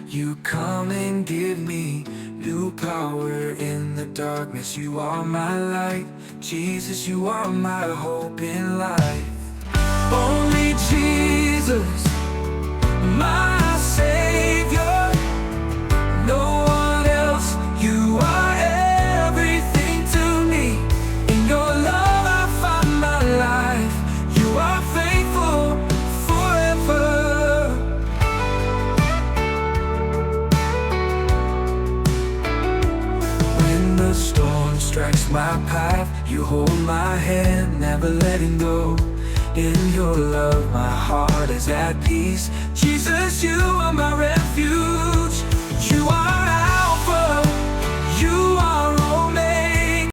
You come and give me new power in the darkness. You are my light, Jesus, you are my hope in life. Only Jesus, my Savior, no one else. You are everything to me. In your love I find my life. You are faithful forever. When the storm strikes my path, you hold my hand, never letting go. In your love my heart is at peace. Jesus, you are my refuge.